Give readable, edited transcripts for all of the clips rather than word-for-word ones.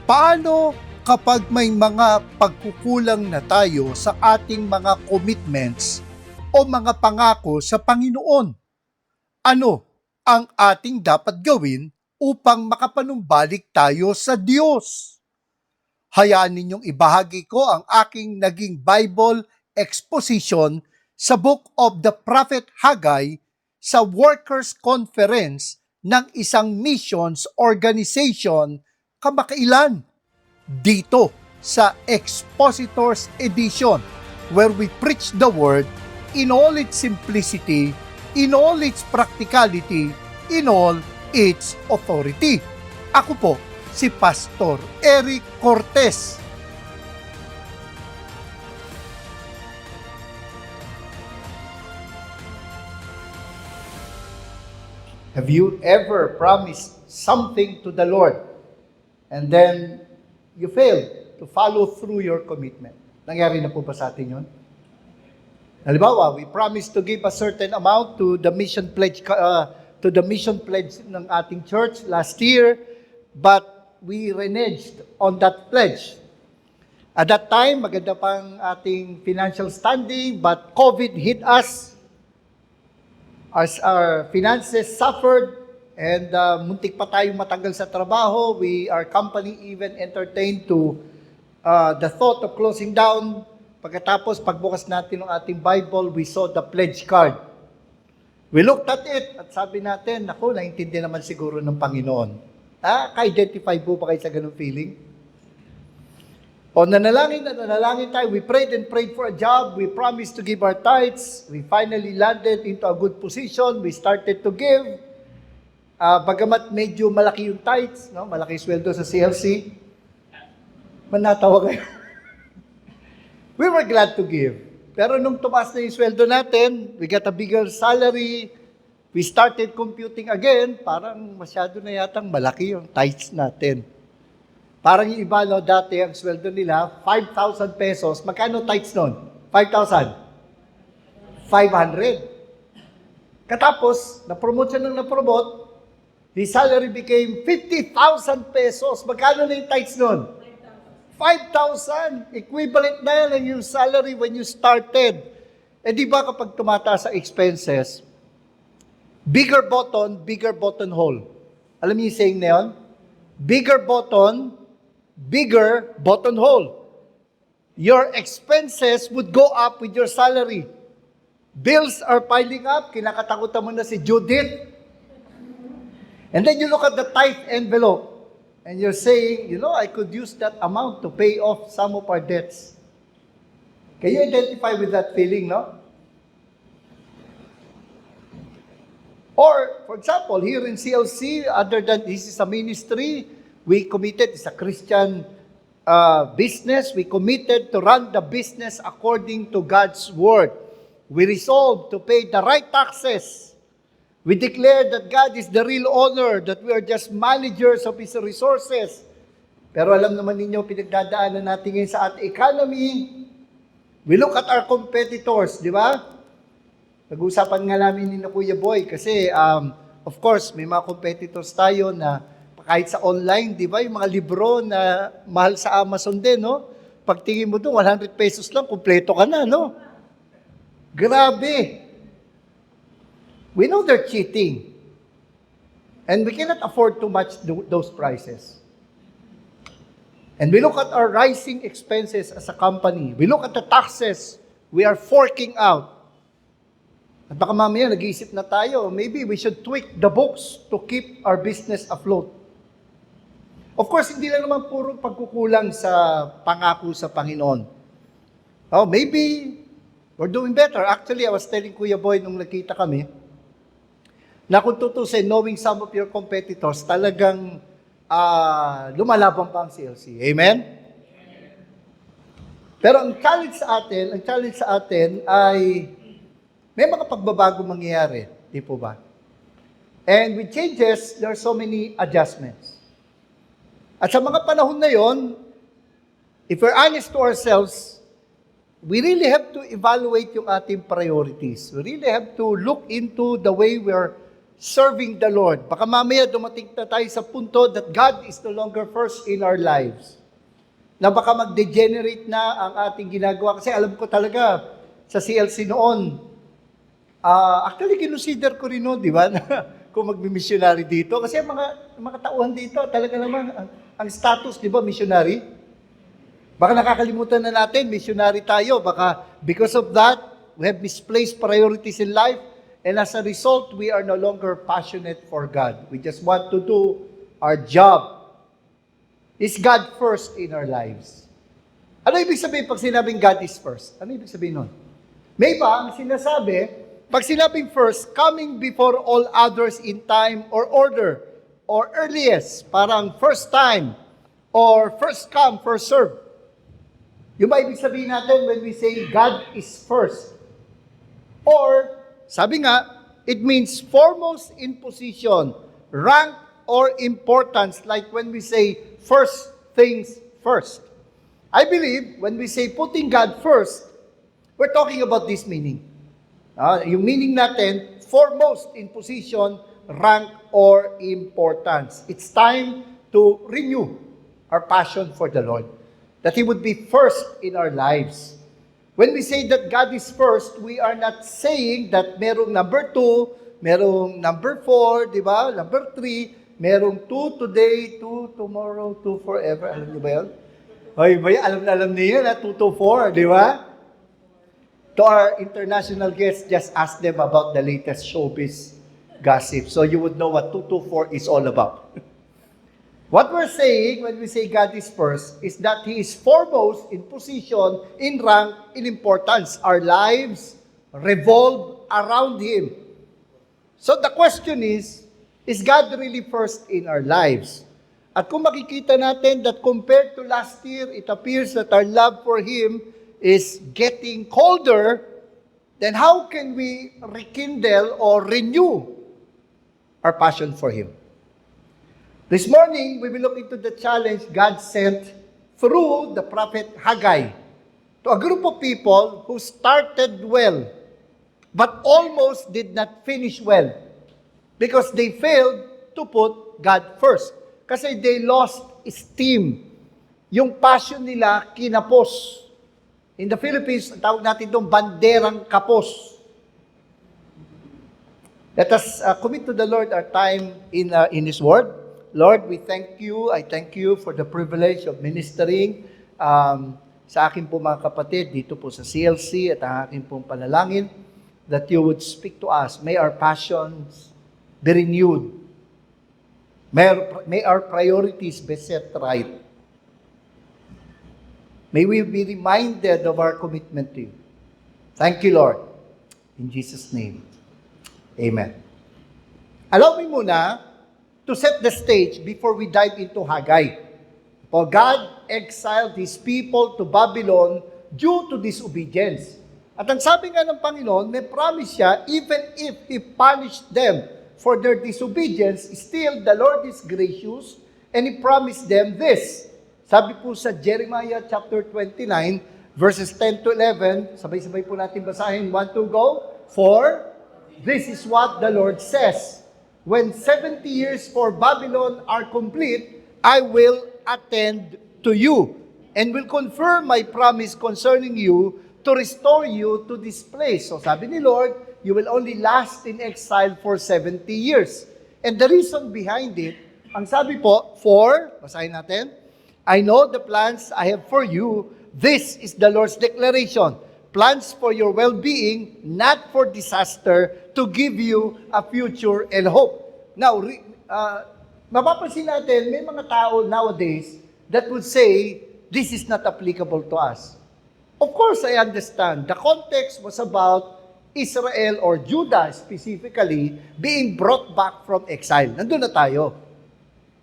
Paano kapag may mga pagkukulang na tayo sa ating mga commitments o mga pangako sa Panginoon? Ano ang ating dapat gawin upang makapanumbalik tayo sa Diyos? Hayaan ninyong ibahagi ko ang aking naging Bible exposition sa Book of the Prophet Haggai sa Workers' Conference ng isang missions organization kamakailan dito sa Expositors Edition, where we preach the Word in all its simplicity, in all its practicality, in all its authority. Ako po si Pastor Eric Cortez. Have you ever promised something to the Lord and then you failed to follow through your commitment? Nangyari na po ba sa atin yun? Halimbawa, we promised to give a certain amount to the mission pledge ng ating church last year, but we reneged on that pledge. At that time, maganda pang ating financial standing, but COVID hit us as our finances suffered and muntik pa tayong matanggal sa trabaho. Our company even entertained to the thought of closing down. Pagkatapos, pagbukas natin ng ating Bible, we saw the pledge card. We looked at it at sabi natin, naku, naintindihan naman siguro ng Panginoon. Ka-identify po ba kayo sa ganung feeling? O nanalangin tayo. We prayed and prayed for a job. We promised to give our tithes. We finally landed into a good position. We started to give. Bagamat medyo malaki yung tithes, no? Malaki sweldo sa CLC. Manatawa kayo. We were glad to give. Pero nung tumaas na yung sweldo natin, we got a bigger salary, we started computing again, parang masyado na yatang malaki yung tithes natin. Parang yung iba, no, dati ang sweldo nila, 5,000 pesos. Magkano tithes nun? 5,000? 500. Katapos, na-promote siya nang na-promote, his salary became 50,000 pesos. Magkano na yung tithes nun? 5,000. Equivalent na yan yung salary when you started. Eh di ba kapag tumataas sa expenses, bigger button hole. Alam niyo yung saying na yun? Bigger button hole. Your expenses would go up with your salary. Bills are piling up. Kinakatakutan mo na si Judith. And then you look at the tithe envelope. And you're saying, I could use that amount to pay off some of our debts. Can you identify with that feeling, no? Or, for example, here in CLC, other than this is a ministry, we committed, it's a Christian business, we committed to run the business according to God's Word. We resolved to pay the right taxes. We declare that God is the real owner, that we are just managers of His resources. Pero alam naman ninyo, pinagdadaanan natin ngayon sa ating economy. We look at our competitors, di ba? Nag-uusapan nga namin ni Kuya Boy kasi, of course, may mga competitors tayo na kahit sa online, di ba? Yung mga libro na mahal sa Amazon din, no? Pagtingin mo doon, 100 pesos lang, kumpleto ka na, no? Grabe! We know they're cheating. And we cannot afford too much those prices. And we look at our rising expenses as a company. We look at the taxes we are forking out. At baka mamaya nag-iisip na tayo, maybe we should tweak the books to keep our business afloat. Of course, hindi lang naman puro pagkukulang sa pangako sa Panginoon. Oh, maybe we're doing better. Actually, I was telling Kuya Boy nung nakita kami, na kung tutusin, knowing some of your competitors, talagang lumalaban pa ang CLC. Amen? Pero ang challenge sa atin ay may mga pagbabago mangyayari, di po ba? And with changes, there are so many adjustments. At sa mga panahon na yon, if we're honest to ourselves, we really have to evaluate yung ating priorities. We really have to look into the way we're serving the Lord. Baka mamaya dumating na tayo sa punto that God is no longer first in our lives. Na baka mag-degenerate na ang ating ginagawa. Kasi alam ko talaga, sa CLC noon, actually, kinonsider ko rin noon, di ba, na kung mag-missionary dito. Kasi mga tauhan dito, talaga naman, ang status, di ba, missionary? Baka nakakalimutan na natin, missionary tayo. Baka because of that, we have misplaced priorities in life. And as a result, we are no longer passionate for God. We just want to do our job. Is God first in our lives? Ano ibig sabihin pag sinabing God is first? Ano ibig sabihin nun? May iba ang sinasabi, pag sinabing first, coming before all others in time or order, or earliest, parang first time, or first come, first serve. Yung ba ibig sabihin natin when we say God is first? Or, sabi nga, it means foremost in position, rank, or importance, like when we say first things first. I believe when we say putting God first, we're talking about this meaning. Yung meaning natin, foremost in position, rank, or importance. It's time to renew our passion for the Lord. That He would be first in our lives. When we say that God is first, we are not saying that merong number 2, merong number 4, di ba? Number 3, merong 2 today, 2 tomorrow, 2 forever. Alam niyo ba yun? Ay, alam niyo yun, 2 to 4, di ba? To our international guests, just ask them about the latest showbiz gossip. So you would know what 2 to 4 is all about. What we're saying when we say God is first is that He is foremost in position, in rank, in importance. Our lives revolve around Him. So the question is God really first in our lives? At kung makikita natin that compared to last year, it appears that our love for Him is getting colder, then how can we rekindle or renew our passion for Him? This morning, we will look into the challenge God sent through the prophet Haggai to a group of people who started well, but almost did not finish well because they failed to put God first. Kasi they lost esteem. Yung passion nila kinapos. In the Philippines, tawag natin itong banderang kapos. Let us commit to the Lord our time in His Word. Lord, we thank you. I thank you for the privilege of ministering sa aking po mga kapatid dito po sa CLC at ang aking pong panalangin that you would speak to us. May our passions be renewed. May our priorities be set right. May we be reminded of our commitment to you. Thank you, Lord. In Jesus' name, amen. Allow me muna to set the stage before we dive into Haggai. For God exiled His people to Babylon due to disobedience. At ang sabi nga ng Panginoon, may promise siya, even if He punished them for their disobedience, still the Lord is gracious and He promised them this. Sabi po sa Jeremiah chapter 29, verses 10 to 11, sabay-sabay po natin basahin, 1 to go. For this is what the Lord says. When 70 years for Babylon are complete, I will attend to you and will confirm my promise concerning you to restore you to this place. So sabi ni Lord, you will only last in exile for 70 years. And the reason behind it, ang sabi po, for, basahin natin, I know the plans I have for you. This is the Lord's declaration. Plans for your well-being, not for disaster, to give you a future and hope. Now, mapapansin natin, may mga tao nowadays that would say, this is not applicable to us. Of course, I understand. The context was about Israel or Judah specifically being brought back from exile. Nandun na tayo.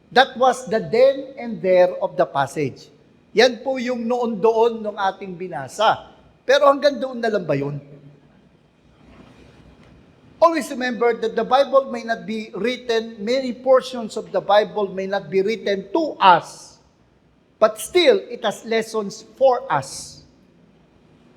That was the then and there of the passage. Yan po yung noon doon ng ating binasa. Pero hanggang doon na lang ba yun? Always remember that the Bible may not be written, many portions of the Bible may not be written to us, but still, it has lessons for us.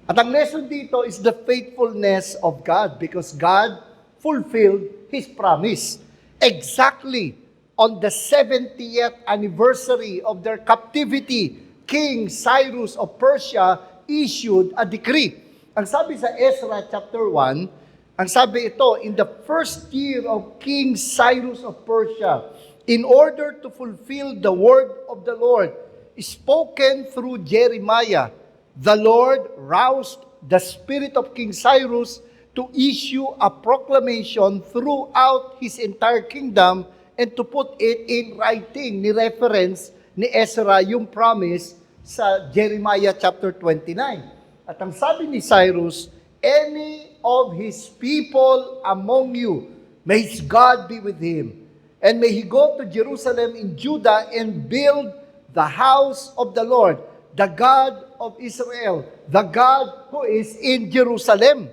At ang lesson dito is the faithfulness of God because God fulfilled His promise. Exactly on the 70th anniversary of their captivity, King Cyrus of Persia issued a decree. Ang sabi sa Ezra chapter 1, ang sabi ito, in the first year of King Cyrus of Persia, in order to fulfill the word of the Lord, spoken through Jeremiah, the Lord roused the spirit of King Cyrus to issue a proclamation throughout his entire kingdom and to put it in writing. Ni-reference ni Ezra yung promise sa Jeremiah chapter 29. At ang sabi ni Cyrus, any of his people among you, may his God be with him, and may he go to Jerusalem in Judah and build the house of the Lord, the God of Israel, the God who is in Jerusalem.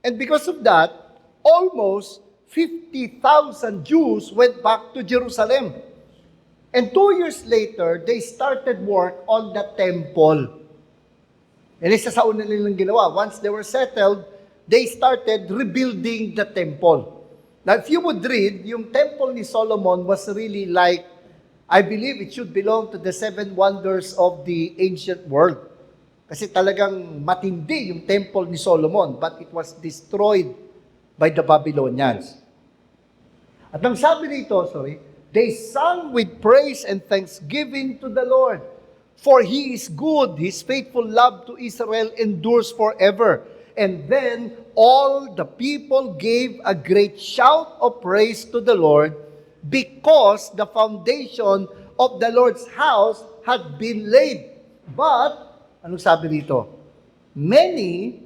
And because of that, almost 50,000 Jews went back to Jerusalem. And 2 years later, they started work on the temple. And isa sa una nilang ginawa, once they were settled, they started rebuilding the temple. Now, if you would read, yung temple ni Solomon was really like, I believe it should belong to the 7 wonders of the ancient world. Kasi talagang matindi yung temple ni Solomon, but it was destroyed by the Babylonians. At ang sabi nito, they sang with praise and thanksgiving to the Lord. For He is good, His faithful love to Israel endures forever. And then all the people gave a great shout of praise to the Lord because the foundation of the Lord's house had been laid. But, anong sabi dito? Many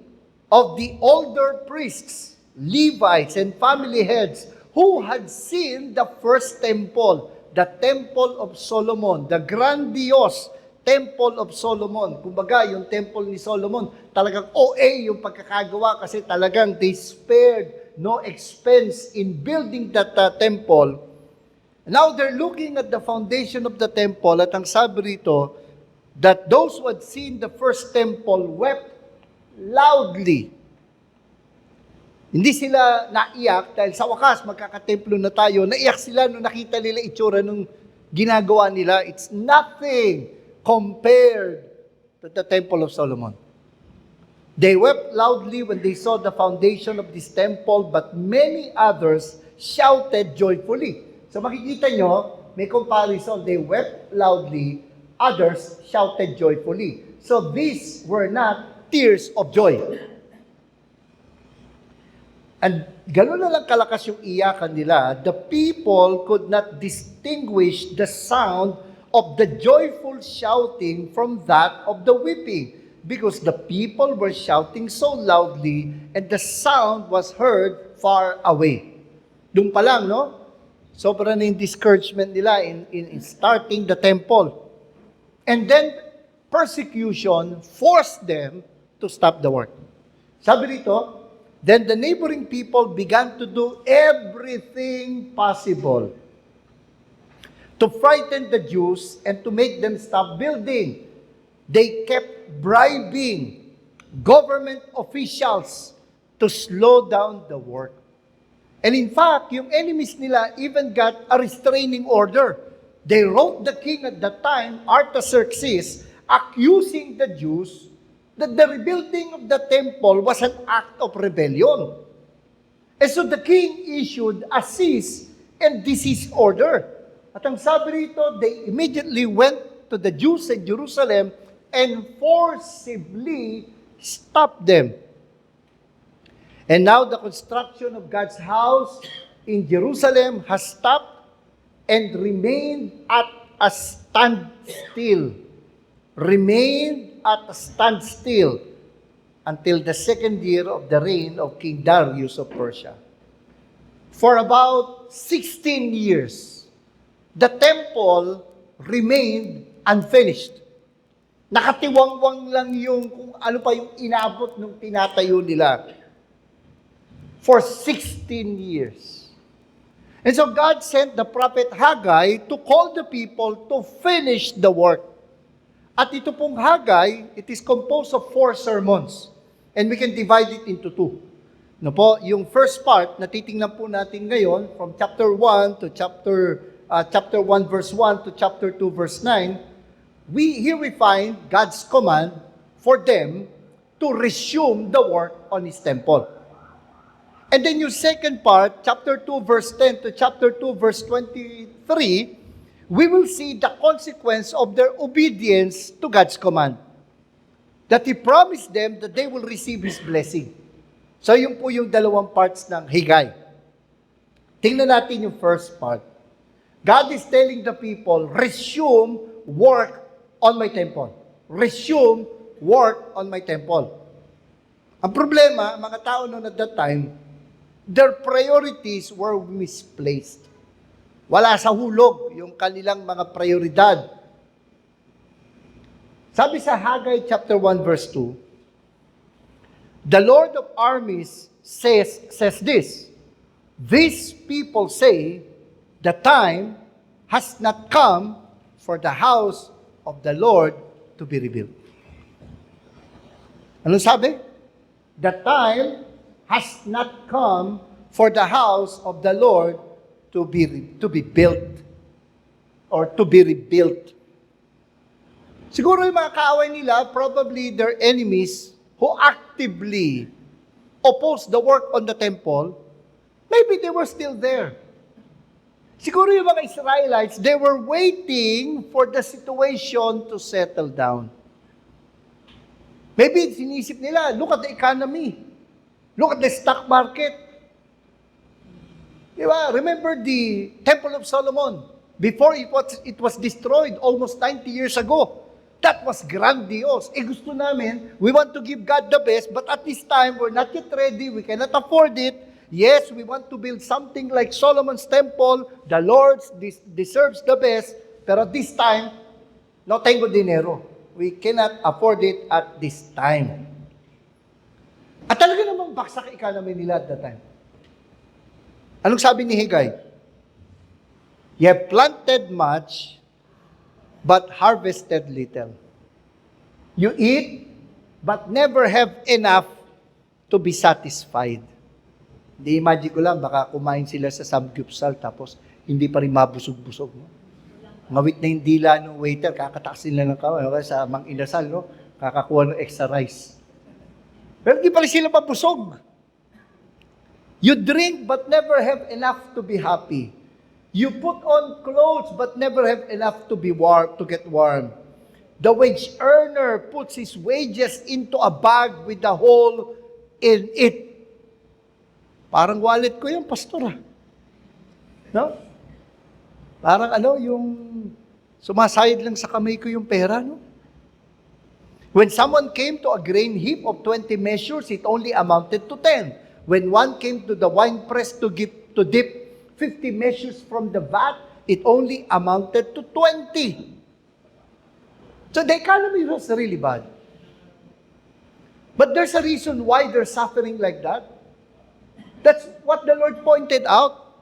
of the older priests, Levites, and family heads who had seen the first temple, the temple of Solomon, the grandiose temple of Solomon. Kumbaga, yung temple ni Solomon, talagang OA yung pagkakagawa kasi talagang they spared no expense in building that temple. Now they're looking at the foundation of the temple at ang sabi rito that those who had seen the first temple wept loudly. Hindi sila naiyak dahil sa wakas magkakatemplo na tayo. Naiyak sila nung nakita nila itsura nung ginagawa nila. It's nothing compared to the temple of Solomon. They wept loudly when they saw the foundation of this temple, but many others shouted joyfully. So makikita nyo, may comparison. They wept loudly, others shouted joyfully. So these were not tears of joy. And gano'n na lang kalakas yung iyakan nila, the people could not distinguish the sound of the joyful shouting from that of the weeping, because the people were shouting so loudly and the sound was heard far away. Doon pa lang, no? Sobra na yung discouragement nila in starting the temple. And then, persecution forced them to stop the work. Sabi rito, then the neighboring people began to do everything possible to frighten the Jews and to make them stop building. They kept bribing government officials to slow down the work. And in fact, yung enemies nila even got a restraining order. They wrote the king at that time, Artaxerxes, accusing the Jews that the rebuilding of the temple was an act of rebellion. And so the king issued a cease and desist order. At ang sabi rito, they immediately went to the Jews in Jerusalem and forcibly stopped them. And now the construction of God's house in Jerusalem has stopped and remained at a standstill. Remained at a standstill until the second year of the reign of King Darius of Persia. For about 16 years, the temple remained unfinished. Nakatiwangwang lang yung kung ano pa yung inabot nung tinatayo nila. For 16 years. And so God sent the prophet Haggai to call the people to finish the work. At ito pong Haggai, it is composed of 4 sermons. And we can divide it into 2. No po, yung first part na titingnan po natin ngayon from chapter 1 to chapter 1 verse 1 to chapter 2 verse 9, we find God's command for them to resume the work on His temple. And then yung second part, chapter 2 verse 10 to chapter 2 verse 23, we will see the consequence of their obedience to God's command. That He promised them that they will receive His blessing. So yun po yung dalawang parts ng Haggai. Tingnan natin yung first part. God is telling the people, resume work on my temple. Resume work on my temple. Ang problema, mga tao noon at that time, their priorities were misplaced. Wala sa hulog yung kanilang mga prioridad. Sabi sa Haggai chapter 1 verse 2, the Lord of armies says this, these people say, the time has not come for the house of the Lord to be rebuilt. Anong sabi? The time has not come for the house of the Lord to be built or to be rebuilt. Siguro yung mga kaaway nila, probably their enemies who actively opposed the work on the temple, maybe they were still there. Siguro yung mga Israelites, they were waiting for the situation to settle down. Maybe sinisip nila, look at the economy. Look at the stock market. Diba? Remember the Temple of Solomon before it was destroyed almost 90 years ago. That was grandiose. Gusto namin, we want to give God the best, but at this time, we're not yet ready, we cannot afford it. Yes, we want to build something like Solomon's temple. The Lord deserves the best, pero at this time, no tengo dinero. We cannot afford it at this time. At talaga namang baksak economy nila at that time. Anong sabi ni Haggai? You have planted much, but harvested little. You eat, but never have enough to be satisfied. Di imagine ko lang, baka kumain sila sa samgyupsal, tapos hindi pa rin mabusog-busog. No? Ngawit na yung dila ng waiter, kakatasin lang ng kaway. Okay? Sa Mang Inasal, no? Kakakuha ng extra rice. Pero di pa rin sila mabusog. You drink but never have enough to be happy. You put on clothes but never have enough to be warm, to get warm. The wage earner puts his wages into a bag with a hole in it. Parang wallet ko yung pastor. No? Parang yung sumasayad lang sa kamay ko yung pera, no? When someone came to a grain heap of 20 measures, it only amounted to 10. When one came to the winepress to dip 50 measures from the vat, it only amounted to 20. So the economy was really bad. But there's a reason why they're suffering like that. That's what the Lord pointed out.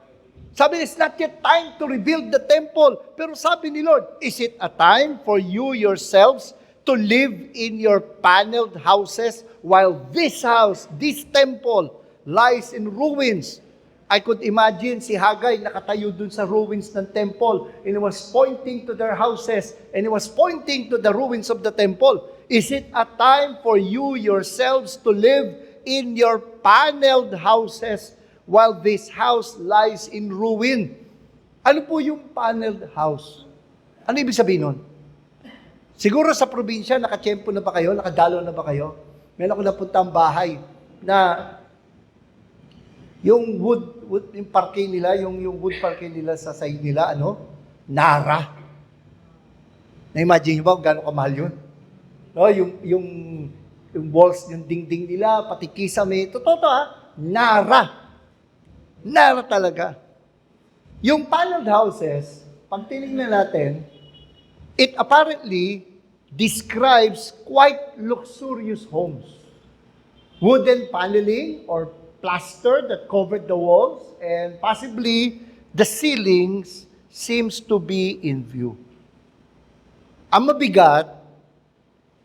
Sabi, it's not yet time to rebuild the temple. Pero sabi ni Lord, is it a time for you yourselves to live in your paneled houses while this house, this temple, lies in ruins? I could imagine si Haggai nakatayo dun sa ruins ng temple and he was pointing to their houses and he was pointing to the ruins of the temple. Is it a time for you yourselves to live in your paneled houses while this house lies in ruin? Ano po yung paneled house? Ano ibig sabihin nun? Siguro sa probinsya, nakatiyempo na ba kayo? Nakadalo na ba kayo? Meron ako napuntang bahay na yung wood yung parking nila, yung wood parking nila sa side nila, nara. Na-imagine nyo ba kung gano'ng kamahal yun? No, yung walls, yung dingding nila, pati kisame, totoo nara. Nara talaga. Yung paneled houses, pag tinignan natin, it apparently describes quite luxurious homes. Wooden paneling or plaster that covered the walls, and possibly the ceilings seems to be in view. Ang mabigat,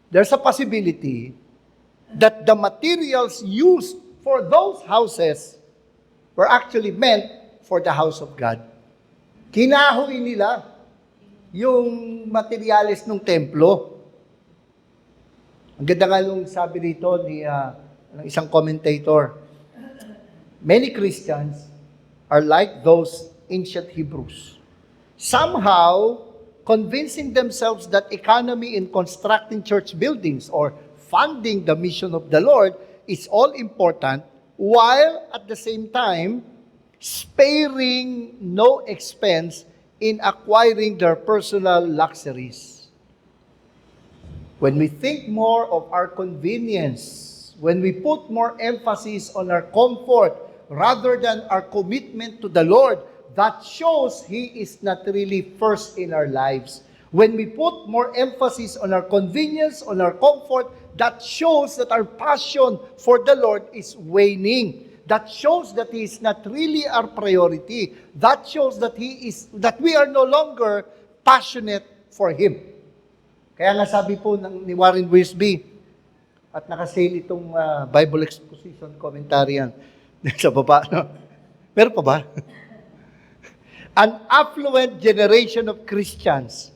there's a possibility that the materials used for those houses were actually meant for the house of God. Kinahoy nila yung materyales ng templo. Ang ganda nga nung sabi dito ng isang commentator, many Christians are like those ancient Hebrews, somehow convincing themselves that economy in constructing church buildings or funding the mission of the Lord is all important, while at the same time sparing no expense in acquiring their personal luxuries. When we think more of our convenience, when we put more emphasis on our comfort rather than our commitment to the Lord, that shows He is not really first in our lives. When we put more emphasis on our convenience, on our comfort, that shows that our passion for the Lord is waning. That shows that He is not really our priority. That shows that we are no longer passionate for Him. Kaya nga sabi po ni Warren Wiersbe, at nakasale itong Bible Exposition Commentary yan, sa baba, no? Meron pa ba? An affluent generation of Christians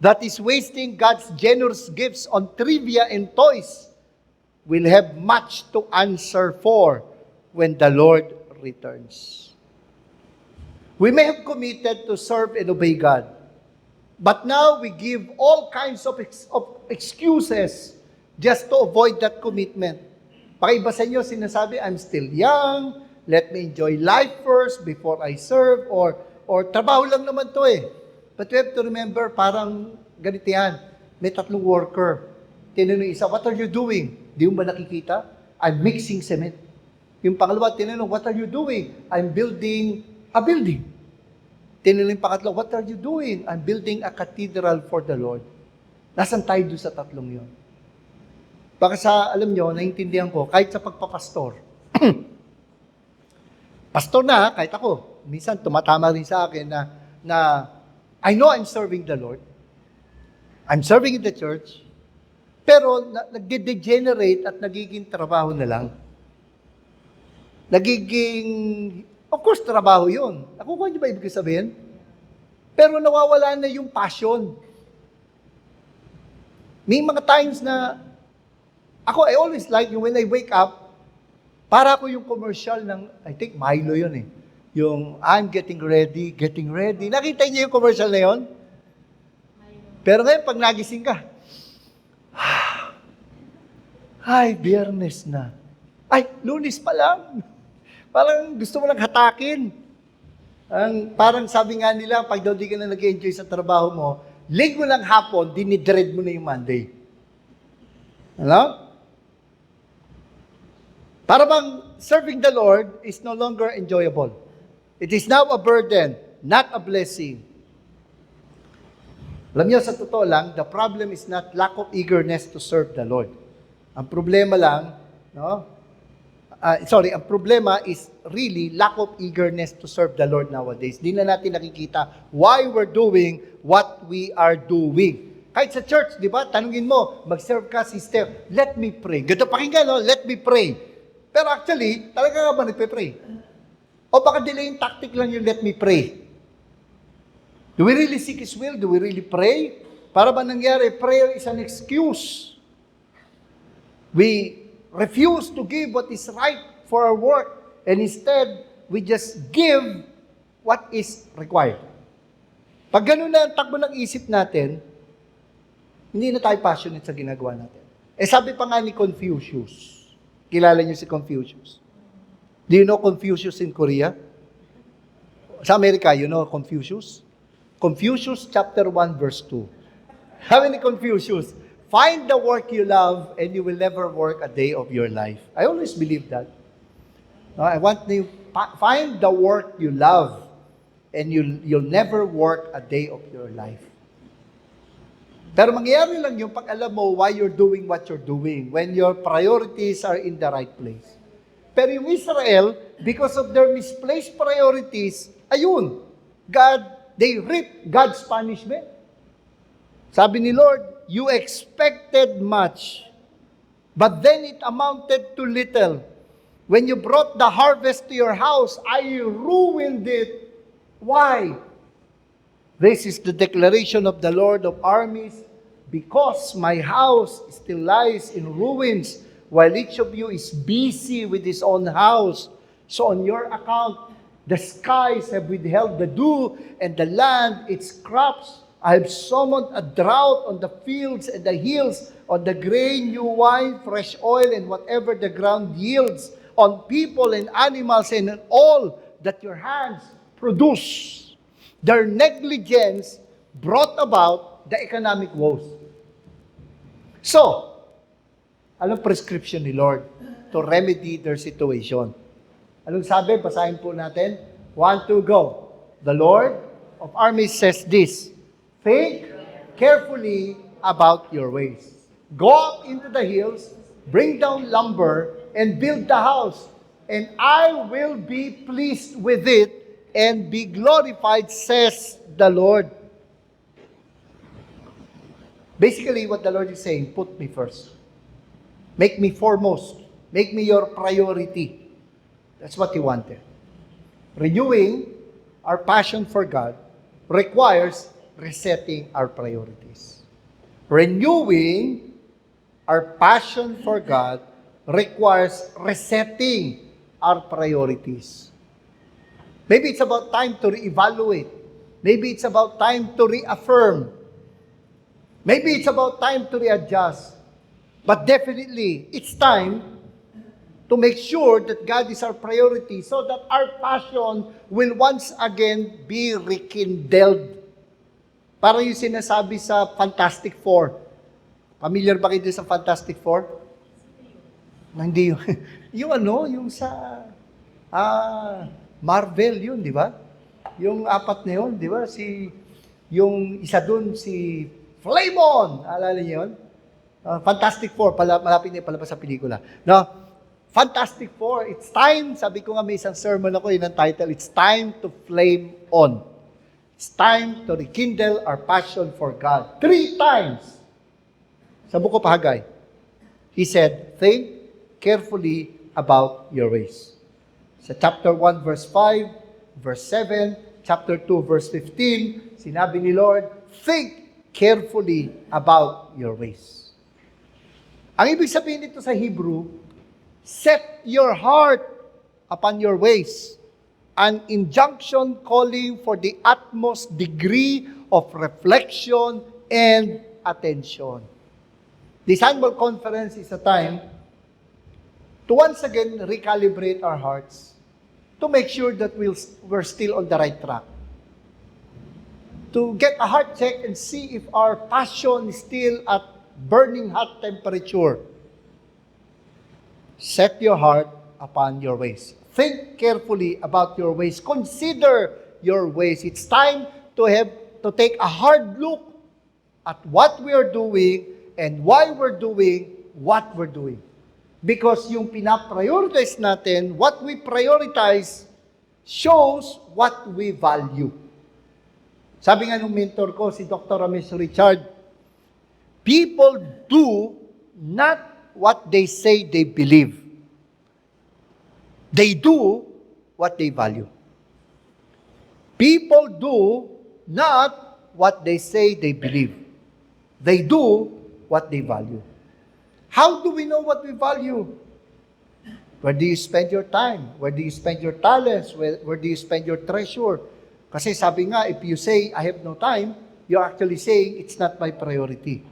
that is wasting God's generous gifts on trivia and toys will have much to answer for when the Lord returns. We may have committed to serve and obey God, but now we give all kinds of excuses just to avoid that commitment. Pakiba sa inyo, sinasabi, I'm still young, let me enjoy life first before I serve, or trabaho lang naman to eh. But you have to remember, parang ganito yan. May 3 worker. Tinanong isa, what are you doing? Di mo ba nakikita? I'm mixing cement. Yung pangalawa, tinanong, what are you doing? I'm building a building. Tinanong yung pangatlo, what are you doing? I'm building a cathedral for the Lord. Nasaan tayo doon sa 3 yun? Baka alam nyo, naiintindihan ko, kahit sa pagpapastor. Pastor na, kahit ako, minsan tumatama rin sa akin na I know I'm serving the Lord. I'm serving in the church. Pero nag-degenerate at nagiging trabaho na lang. Of course, trabaho yun. Nakukuha niyo ba ibig sabihin? Pero nawawala na yung passion. May mga times na, I always like when I wake up, para ako yung commercial ng, I think Milo yun eh. Yung, I'm getting ready. Nakita niyo yung commercial na yun? Pero ngayon, pag nagising ka, ay, Biyernes na. Ay, Lunes pa lang. Parang gusto mo lang hatakin. Parang sabi nga nila, pag daw di ka na nag-enjoy sa trabaho mo, Linggo ng hapon, dinidread mo na yung Monday. Ano? Para bang serving the Lord is no longer enjoyable. It is now a burden, not a blessing. Alam niyo, sa totoo lang, the problem is not lack of eagerness to serve the Lord. Ang problema lang, ang problema is really lack of eagerness to serve the Lord nowadays. Di na natin nakikita why we're doing what we are doing. Kahit sa church, di ba? Tanungin mo, mag-serve ka, sister, let me pray. Ganda pakinggan, no? Let me pray. Pero actually, talaga nga ba nagpe-pray? O baka delaying tactic lang yung let me pray? Do we really seek His will? Do we really pray? Para ba nangyari, prayer is an excuse. We refuse to give what is right for our work, and instead, we just give what is required. Pag ganun na ang takbo ng isip natin, hindi na tayo passionate sa ginagawa natin. Sabi pa nga ni Confucius, kilala niyo si Confucius? Do you know Confucius in Korea? Sa Amerika, you know Confucius? Confucius chapter 1 verse 2. Sabi ni Confucius, find the work you love and you will never work a day of your life. I always believe that. I want you find the work you love and you'll never work a day of your life. Pero mangyayari lang yung pag alam mo why you're doing what you're doing, when your priorities are in the right place. Pero yung Israel, because of their misplaced priorities, ayun, they reap God's punishment. Sabi ni Lord, you expected much, but then it amounted to little. When you brought the harvest to your house, I ruined it. Why? This is the declaration of the Lord of armies. Because my house still lies in ruins, while each of you is busy with his own house. So on your account, the skies have withheld the dew, and the land its crops. I have summoned a drought on the fields and the hills, on the grain, new wine, fresh oil, and whatever the ground yields, on people and animals, and on all that your hands produce. Their negligence brought about the economic woes. So, anong prescription ni Lord to remedy their situation? Anong sabi? Basahin po natin. 1, 2, go. The Lord of armies says this, think carefully about your ways. Go up into the hills, bring down lumber, and build the house, and I will be pleased with it and be glorified, says the Lord. Basically, what the Lord is saying, put me first. Make me foremost. Make me your priority. That's what He wanted. Renewing our passion for God requires resetting our priorities. Renewing our passion for God requires resetting our priorities. Maybe it's about time to reevaluate. Maybe it's about time to reaffirm. Maybe it's about time to readjust. But definitely, it's time to make sure that God is our priority so that our passion will once again be rekindled. Parang yung sinasabi sa Fantastic Four. Familiar ba kayo sa Fantastic Four? Hindi yun. yung sa Marvel yun, di ba? Yung apat na yun, di ba? Yung isa dun, si Flamon! Alala niyo yun? Fantastic Four, malapit na palabas sa pelikula. No? Fantastic Four, it's time, sabi ko nga may isang sermon ako, yun ang title, it's time to flame on. It's time to rekindle our passion for God. 3 times sa book of Haggai, He said, think carefully about your ways. Sa chapter 1, verse 5, verse 7, chapter 2, verse 15, sinabi ni Lord, think carefully about your ways. Ang ibig sabihin nito sa Hebrew, set your heart upon your ways. An injunction calling for the utmost degree of reflection and attention. This annual conference is a time to once again recalibrate our hearts to make sure that we're still on the right track. To get a heart check and see if our passion is still at burning hot temperature. Set your heart upon your ways. Think carefully about your ways. Consider your ways. It's time to take a hard look at what we are doing and why we're doing what we're doing. Because yung pinaprioritize natin, what we prioritize shows what we value. Sabi nga nung mentor ko, si Dr. Ramesh Richard, people do not what they say they believe. They do what they value. People do not what they say they believe. They do what they value. How do we know what we value? Where do you spend your time? Where do you spend your talents? Where do you spend your treasure? Kasi sabi nga, if you say, I have no time, you're actually saying, it's not my priority.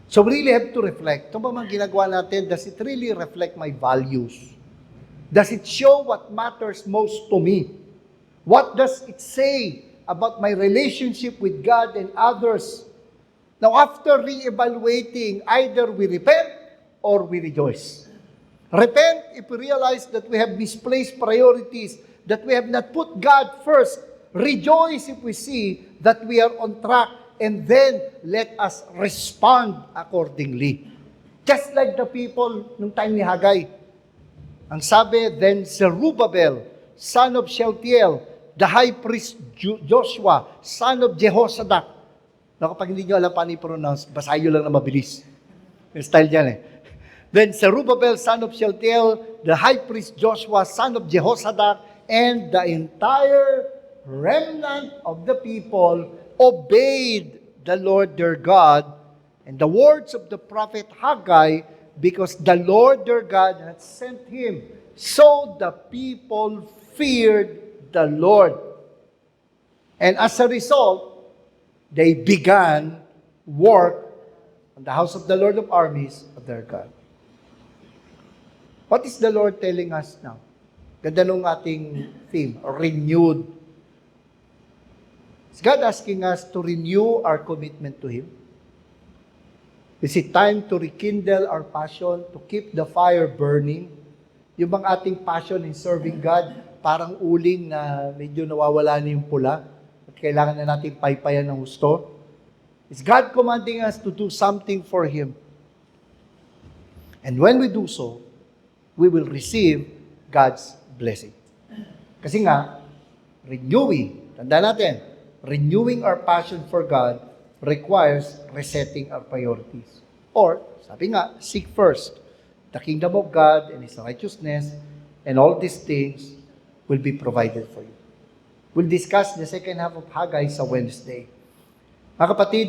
So we really have to reflect. Ito ba mga ginagawa natin, does it really reflect my values? Does it show what matters most to me? What does it say about my relationship with God and others? Now, after re-evaluating, either we repent or we rejoice. Repent if we realize that we have misplaced priorities, that we have not put God first. Rejoice if we see that we are on track, and then let us respond accordingly. Just like the people nung time ni Haggai. Ang sabi, then Zerubbabel, son of Shealtiel, the high priest Joshua, son of Jehozadak. Kapag hindi nyo alam paano i-pronounce, basahin nyo lang na mabilis. Yung style dyan eh. Then Zerubbabel, son of Shealtiel, the high priest Joshua, son of Jehozadak, and the entire remnant of the people obeyed the Lord their God and the words of the prophet Haggai, because the Lord their God had sent him. So the people feared the Lord. And as a result, they began work on the house of the Lord of armies of their God. What is the Lord telling us now? Ganda nung ating theme, renewed. Is God asking us to renew our commitment to Him? Is it time to rekindle our passion, to keep the fire burning? Yung bang ating passion in serving God, parang uling na medyo nawawala na yung pula at kailangan na natin paypayan ng husto? Is God commanding us to do something for Him? And when we do so, we will receive God's blessing. Kasi nga, tanda natin, renewing our passion for God requires resetting our priorities. Or, sabi nga, seek first the kingdom of God and His righteousness, and all these things will be provided for you. We'll discuss the second half of Haggai sa Wednesday. Mga kapatid,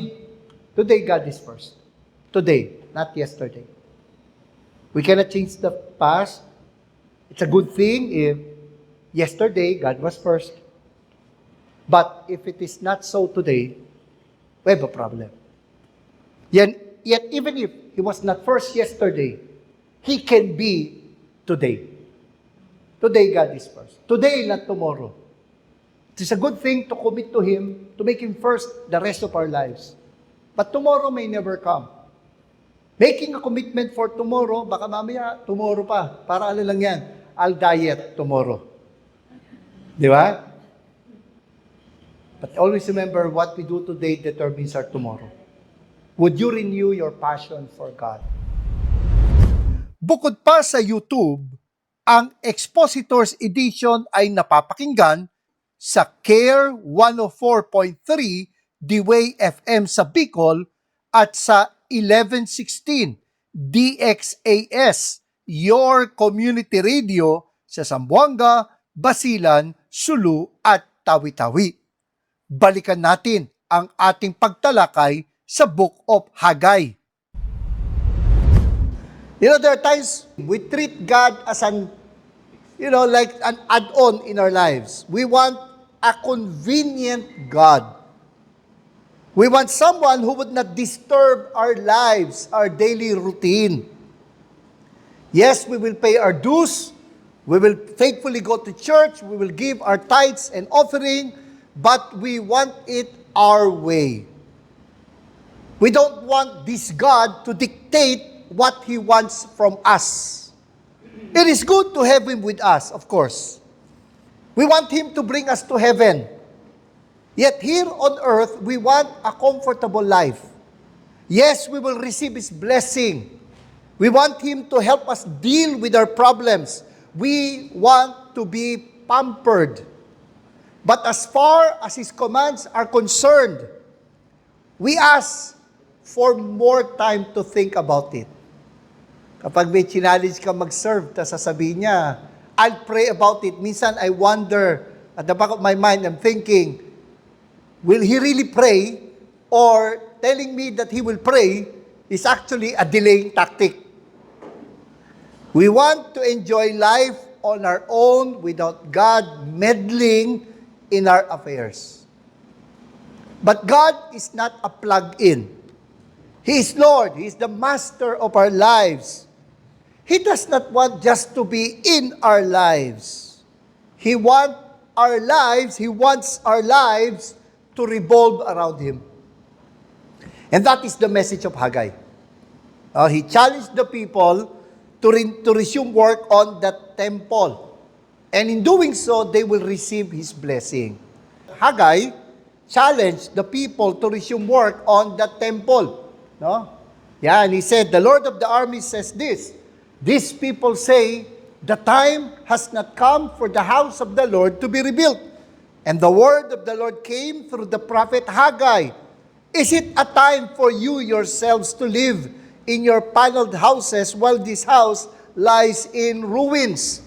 today God is first. Today, not yesterday. We cannot change the past. It's a good thing if yesterday God was first. But if it is not so today, we have a problem. Yet even if He was not first yesterday, He can be today. Today God is first. Today, not tomorrow. It is a good thing to commit to Him, to make Him first the rest of our lives. But tomorrow may never come. Making a commitment for tomorrow, baka mamaya, tomorrow pa. Para ano lang yan, I'll diet tomorrow. Di ba? But always remember, what we do today determines our tomorrow. Would you renew your passion for God? Bukod pa sa YouTube, ang Expositors Edition ay napapakinggan sa CARE 104.3 D-Way FM sa Bicol at sa 1116 DXAS, your community radio sa Zamboanga, Basilan, Sulu at Tawi-Tawi. Balikan natin ang ating pagtalakay sa Book of Haggai. You know, there are times we treat God as like an add-on in our lives. We want a convenient God. We want someone who would not disturb our lives, our daily routine. Yes, we will pay our dues. We will faithfully go to church. We will give our tithes and offering. But we want it our way. We don't want this God to dictate what He wants from us. It is good to have Him with us, of course. We want Him to bring us to heaven. Yet here on earth, we want a comfortable life. Yes, we will receive His blessing. We want Him to help us deal with our problems. We want to be pampered. But as far as His commands are concerned, we ask for more time to think about it. Kapag may challenge ka mag-serve, sasabihin niya, I'll pray about it. Minsan I wonder, at the back of my mind, I'm thinking, will he really pray? Or telling me that he will pray is actually a delaying tactic. We want to enjoy life on our own without God meddling in our affairs. But God is not a plug-in. He is Lord. He is the master of our lives. He does not want just to be in our lives. He wants our lives to revolve around Him. And that is the message of Haggai. He challenged the people to resume work on the temple. And in doing so, they will receive His blessing. Haggai challenged the people to resume work on the temple. No? Yeah, and he said, the Lord of the armies says this, these people say, the time has not come for the house of the Lord to be rebuilt. And the word of the Lord came through the prophet Haggai. Is it a time for you yourselves to live in your paneled houses while this house lies in ruins.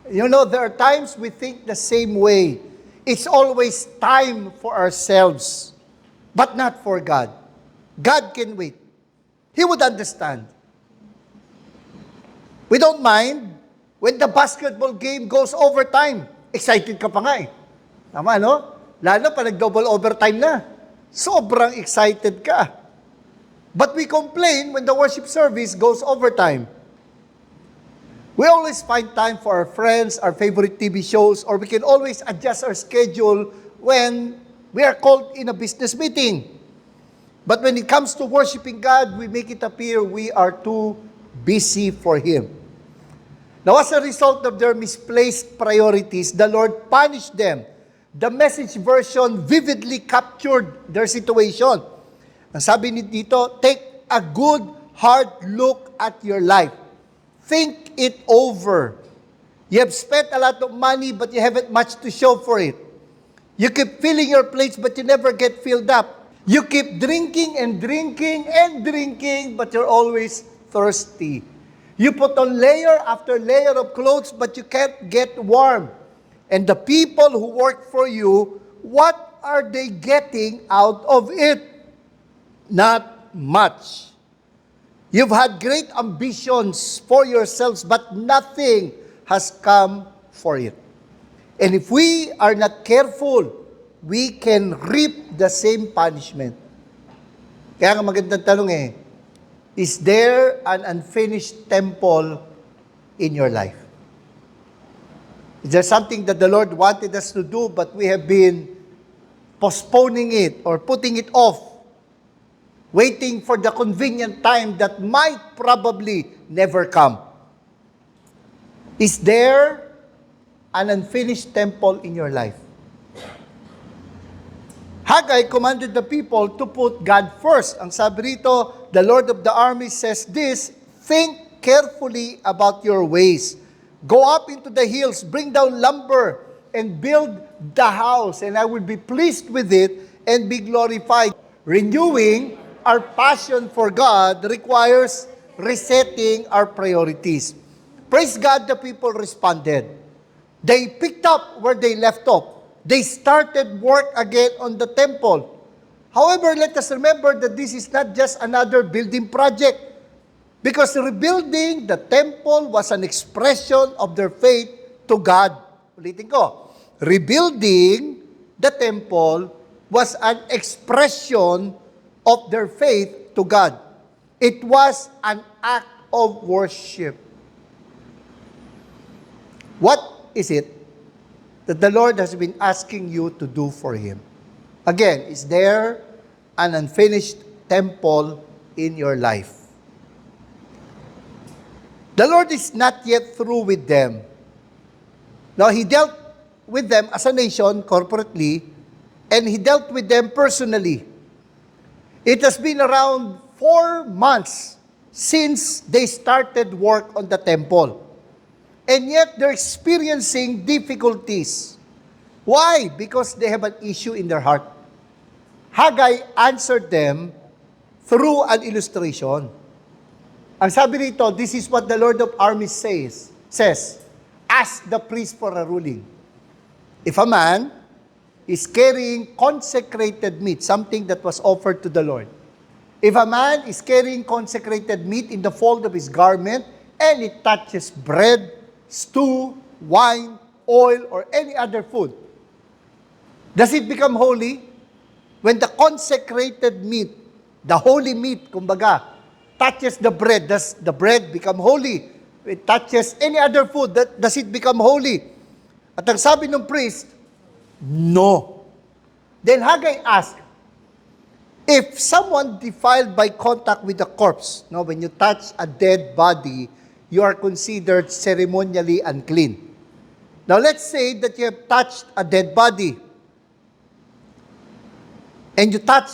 You know, there are times we think the same way. It's always time for ourselves, but not for God. God can wait. He would understand. We don't mind when the basketball game goes overtime. Excited ka pa nga eh. Tama, no? Lalo pa nag-double overtime na. Sobrang excited ka. But we complain when the worship service goes overtime. We always find time for our friends, our favorite TV shows, or we can always adjust our schedule when we are called in a business meeting. But when it comes to worshiping God, we make it appear we are too busy for Him. Now, as a result of their misplaced priorities, the Lord punished them. The Message version vividly captured their situation. Ang sabi dito, take a good, hard look at your life. Think it over. You have spent a lot of money, but you haven't much to show for it. You keep filling your plates, but you never get filled up. You keep drinking and drinking and drinking, but you're always thirsty. You put on layer after layer of clothes, but you can't get warm. And the people who work for you, what are they getting out of it? Not much. You've had great ambitions for yourselves, but nothing has come for it. And if we are not careful, we can reap the same punishment. Kaya nga magandang tanong is there an unfinished temple in your life? Is there something that the Lord wanted us to do, but we have been postponing it or putting it off, waiting for the convenient time that might probably never come? Is there an unfinished temple in your life? Haggai commanded the people to put God first. Ang sabi rito, the Lord of the armies says this, think carefully about your ways. Go up into the hills, bring down lumber, and build the house, and I will be pleased with it and be glorified. Renewing our passion for God requires resetting our priorities. Praise God, the people responded. They picked up where they left off. They started work again on the temple. However, let us remember that this is not just another building project, because rebuilding the temple was an expression of their faith to God. Ulitin ko, rebuilding the temple was an expression of their faith to God. It was an act of worship. What is it that the Lord has been asking you to do for Him? Again, is there an unfinished temple in your life? The Lord is not yet through with them. Now, He dealt with them as a nation, corporately, and He dealt with them personally. It has been around 4 months since they started work on the temple. And yet, they're experiencing difficulties. Why? Because they have an issue in their heart. Haggai answered them through an illustration. Ang sabi rito, this is what the Lord of armies says, ask the priest for a ruling. If a man is carrying consecrated meat, something that was offered to the Lord, if a man is carrying consecrated meat in the fold of his garment, and it touches bread, stew, wine, oil, or any other food, does it become holy? When the consecrated meat, the holy meat, kumbaga, touches the bread, does the bread become holy? It touches any other food, does it become holy? At ang sabi ng priest, no. Then Haggai asked, if someone defiled by contact with a corpse, no, when you touch a dead body, you are considered ceremonially unclean. Now, let's say that you have touched a dead body and you touch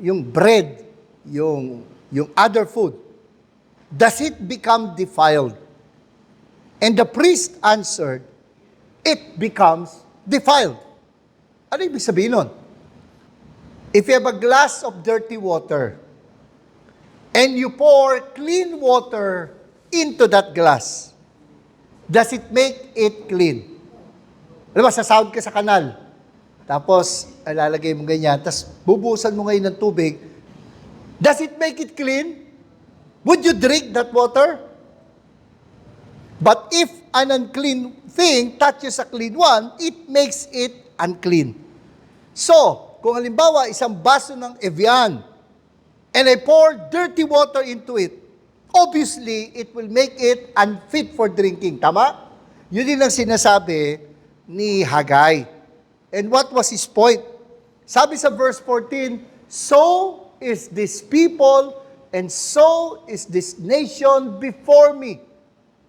yung bread, yung other food. Does it become defiled? And the priest answered, it becomes defiled. Ano ibig sabihin nun? If you have a glass of dirty water and you pour clean water into that glass, does it make it clean? Alam mo, sasahod ka sa kanal. Tapos, lalagay mo ganyan. Tapos, bubusan mo ngayon ng tubig. Does it make it clean? Would you drink that water? But if an unclean thing touches a clean one, it makes it unclean. So, kung halimbawa, isang baso ng Evian, and I pour dirty water into it, obviously, it will make it unfit for drinking. Tama? Yun din ang sinasabi ni Haggai. And what was his point? Sabi sa verse 14, so is this people and so is this nation before me.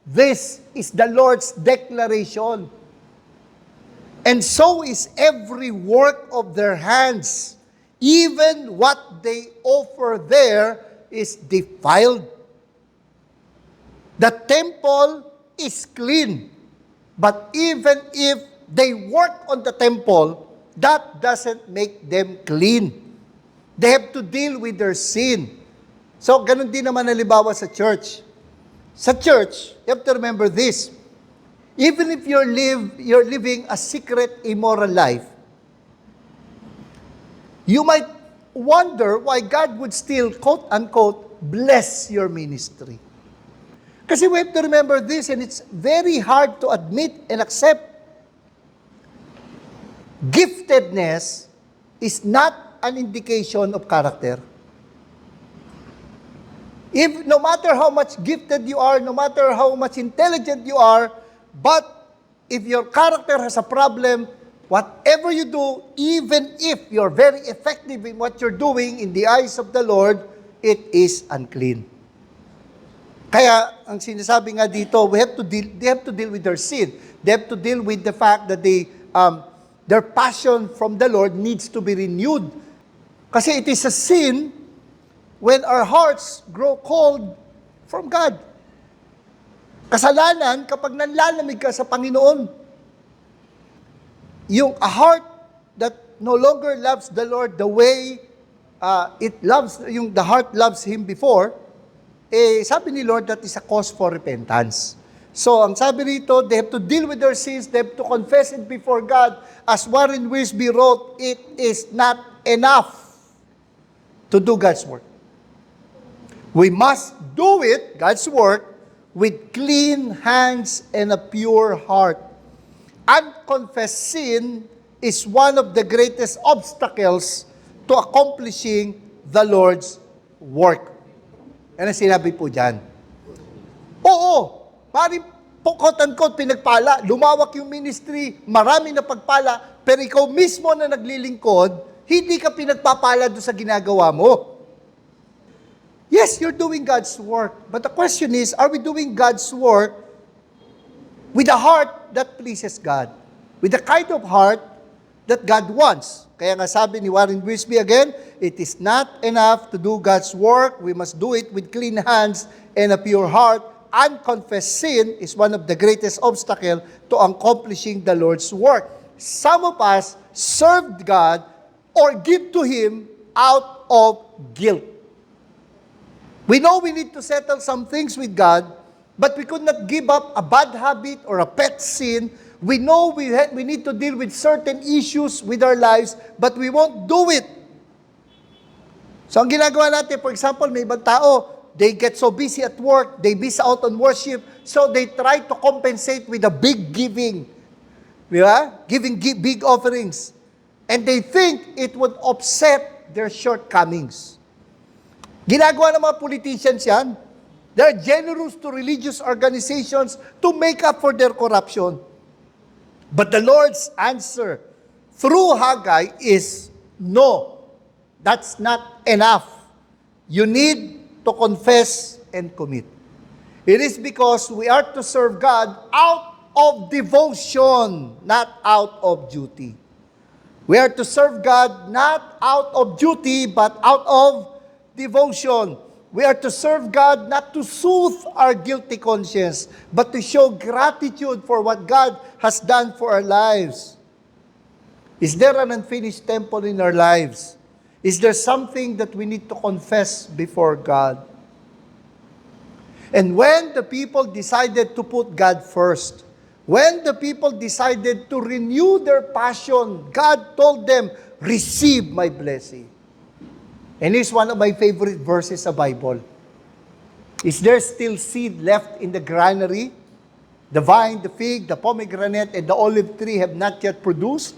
This is the Lord's declaration. And so is every work of their hands. Even what they offer there is defiled. The temple is clean. But even if they work on the temple, that doesn't make them clean. They have to deal with their sin. So, ganun din naman halimbawa sa church. Sa church, you have to remember this. Even if you're living a secret, immoral life, you might wonder why God would still, quote-unquote, bless your ministry. Kasi we have to remember this, and it's very hard to admit and accept. Giftedness is not an indication of character. If no matter how much gifted you are, no matter how much intelligent you are, but if your character has a problem, whatever you do, even if you're very effective in what you're doing in the eyes of the Lord, it is unclean. Kaya, ang sinasabi nga dito, they have to deal with their sin. They have to deal with the fact that their passion from the Lord needs to be renewed. Kasi it is a sin when our hearts grow cold from God. Kasalanan kapag nanlalamig ka sa Panginoon. Yung a heart that no longer loves the Lord the way the heart loves Him before, sabi ni Lord, that is a cause for repentance. So, ang sabi rito, they have to deal with their sins, they have to confess it before God. As Warren Wiersbe wrote, it is not enough to do God's work. We must do it, God's work, with clean hands and a pure heart. Unconfessed sin is one of the greatest obstacles to accomplishing the Lord's work. Ano sinabi po dyan? Oo, parang quote-unquote pinagpala, lumawak yung ministry, marami na pagpala, pero ikaw mismo na naglilingkod, hindi ka pinagpapala doon sa ginagawa mo. Yes, you're doing God's work, but the question is, are we doing God's work with a heart that pleases God? With the kind of heart that God wants. Kaya nga sabi ni Warren Wiersbe again, it is not enough to do God's work, we must do it with clean hands and a pure heart. Unconfessed sin is one of the greatest obstacles to accomplishing the Lord's work. Some of us served God or give to Him out of guilt. We know we need to settle some things with God, but we could not give up a bad habit or a pet sin. We know we need to deal with certain issues with our lives, but we won't do it. So ang ginagawa natin, for example, may ibang tao, they get so busy at work, they miss out on worship, so they try to compensate with a big giving. Di ba? Giving big offerings. And they think it would offset their shortcomings. Ginagawa ng mga politicians yan. They're generous to religious organizations to make up for their corruption. But the Lord's answer through Haggai is, no, that's not enough. You need to confess and commit. It is because we are to serve God out of devotion, not out of duty. We are to serve God not out of duty, but out of devotion. We are to serve God not to soothe our guilty conscience, but to show gratitude for what God has done for our lives. Is there an unfinished temple in our lives? Is there something that we need to confess before God? And when the people decided to put God first, when the people decided to renew their passion, God told them, receive my blessing. And it's one of my favorite verses sa Bible. Is there still seed left in the granary? The vine, the fig, the pomegranate, and the olive tree have not yet produced.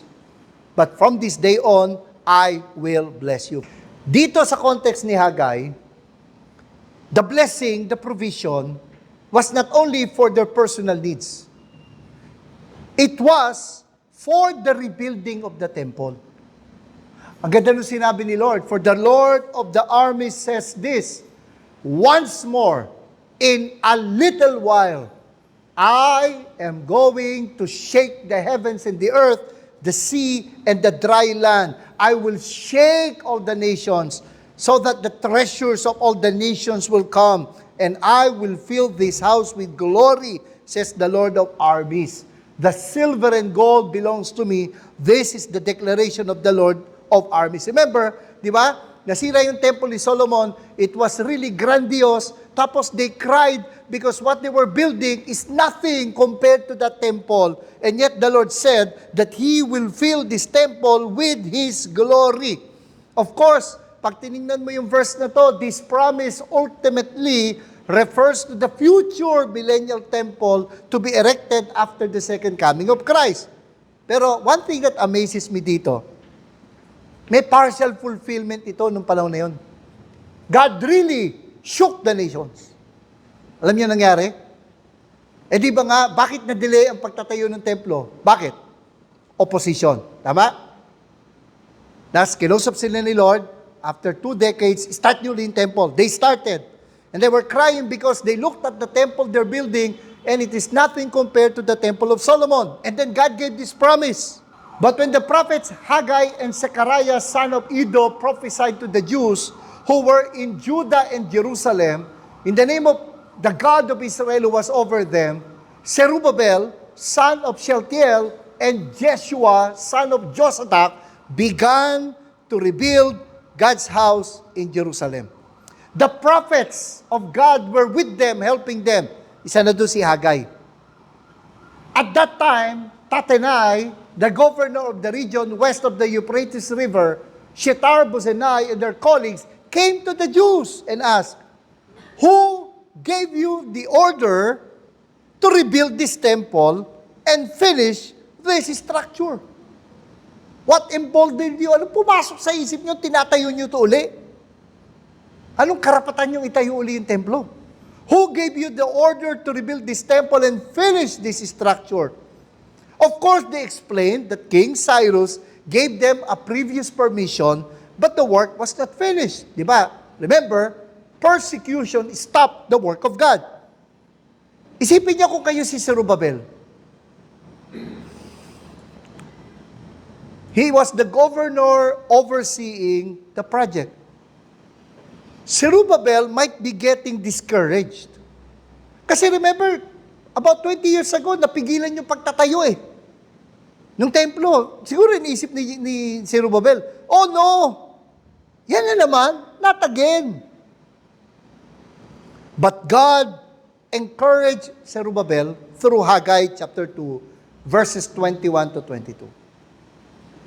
But from this day on, I will bless you. Dito sa context ni Haggai, the blessing, the provision, was not only for their personal needs. It was for the rebuilding of the temple. Ang ganda nung sinabi ni Lord, for the Lord of the armies says this, once more, in a little while, I am going to shake the heavens and the earth, the sea and the dry land. I will shake all the nations so that the treasures of all the nations will come, and I will fill this house with glory, says the Lord of armies. The silver and gold belongs to me. This is the declaration of the Lord of armies. Remember, di ba? Nasira yung temple ni Solomon. It was really grandiose. Tapos they cried because what they were building is nothing compared to that temple. And yet the Lord said that He will fill this temple with His glory. Of course, pag tinignan mo yung verse na to, this promise ultimately refers to the future millennial temple to be erected after the second coming of Christ. Pero one thing that amazes me dito, may partial fulfillment ito nung panahon na yun. God really shook the nations. Alam niyo nangyari? Eh di ba nga, bakit na-delay ang pagtatayo ng templo? Bakit? Opposition. Tama? Nas, kinusap sila ni Lord, after 2 decades, start nyo rin temple. They started. And they were crying because they looked at the temple they're building and it is nothing compared to the temple of Solomon. And then God gave this promise. But when the prophets Haggai and Zechariah, son of Iddo, prophesied to the Jews who were in Judah and Jerusalem, in the name of the God of Israel who was over them, Zerubbabel, son of Shealtiel, and Jeshua, son of Josadak, began to rebuild God's house in Jerusalem. The prophets of God were with them, helping them. Isa na doon si Haggai. At that time, Tattenai, the governor of the region west of the Euphrates River, Shethar-bozenai and their colleagues came to the Jews and asked, who gave you the order to rebuild this temple and finish this structure? What emboldened you? Anong pumasok sa isip nyo? Tinatayo nyo ito uli? Anong karapatan yung itayo uli yung templo? Who gave you the order to rebuild this temple and finish this structure? Of course, they explained that King Cyrus gave them a previous permission, but the work was not finished. Di ba? Remember, persecution stopped the work of God. Isipin niyo kung kayo si Zerubbabel. He was the governor overseeing the project. Zerubbabel might be getting discouraged. Kasi remember, about 20 years ago, napigilan yung pagtatayo nung templo. Siguro iniisip ni Zerubbabel, oh no, yan na naman, not again. But God encouraged Zerubbabel through Haggai chapter 2, verses 21 to 22.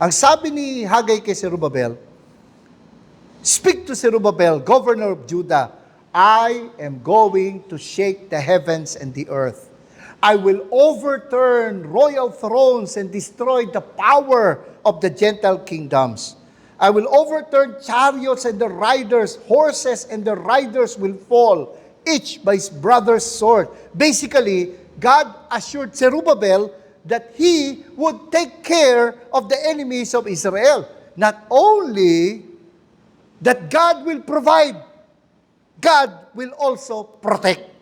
Ang sabi ni Haggai kay Zerubbabel, speak to Zerubbabel, governor of Judah, I am going to shake the heavens and the earth. I will overturn royal thrones and destroy the power of the Gentile kingdoms. I will overturn chariots and their riders, horses and their riders will fall, each by his brother's sword. Basically, God assured Zerubbabel that he would take care of the enemies of Israel. Not only that God will provide, God will also protect.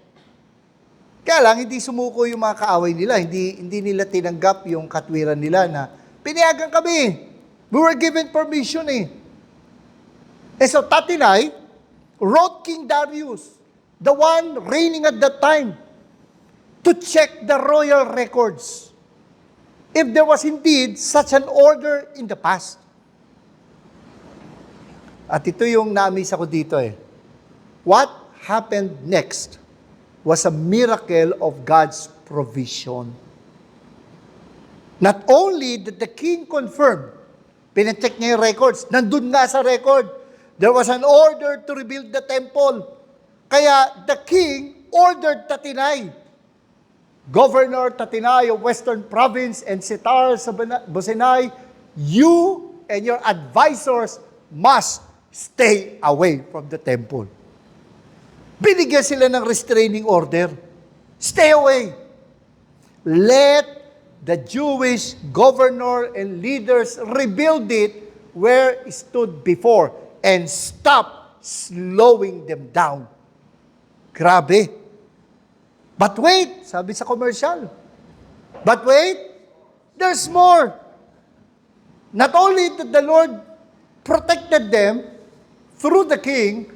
Kaya lang, hindi sumuko yung mga kaaway nila. Hindi nila tinanggap yung katwiran nila na, pinayagan kami. We were given permission And so Tattenai wrote King Darius, the one reigning at that time, to check the royal records if there was indeed such an order in the past. At ito yung na-miss ako dito What happened next was a miracle of God's provision. Not only did the king confirm, pinacheck niya yung records, nandun nga sa record, there was an order to rebuild the temple. Kaya the king ordered Tatinay, Governor Tatinay of Western Province and Sitar-Bozenay, you and your advisors must stay away from the temple. Binigyan sila ng restraining order. Stay away. Let the Jewish governor and leaders rebuild it where it stood before and stop slowing them down. Grabe. But wait, sabi sa commercial. But wait, there's more. Not only did the Lord protected them through the king,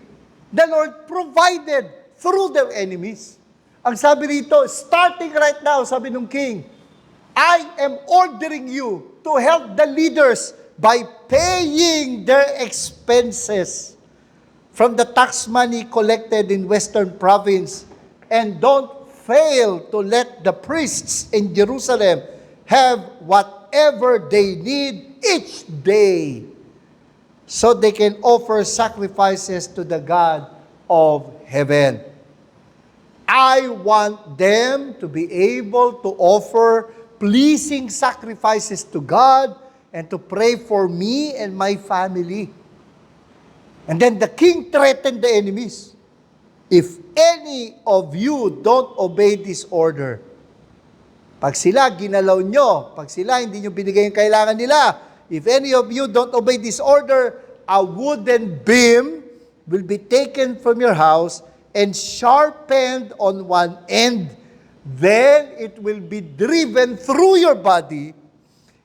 the Lord provided through their enemies. Ang sabi rito, starting right now, sabi ng king, I am ordering you to help the leaders by paying their expenses from the tax money collected in Western Province, and don't fail to let the priests in Jerusalem have whatever they need each day, so they can offer sacrifices to the God of heaven. I want them to be able to offer pleasing sacrifices to God and to pray for me and my family. And then the king threatened the enemies. If any of you don't obey this order, pag sila ginalaw nyo, pag sila hindi nyo binigay yung kailangan nila, if any of you don't obey this order, a wooden beam will be taken from your house and sharpened on one end. Then it will be driven through your body,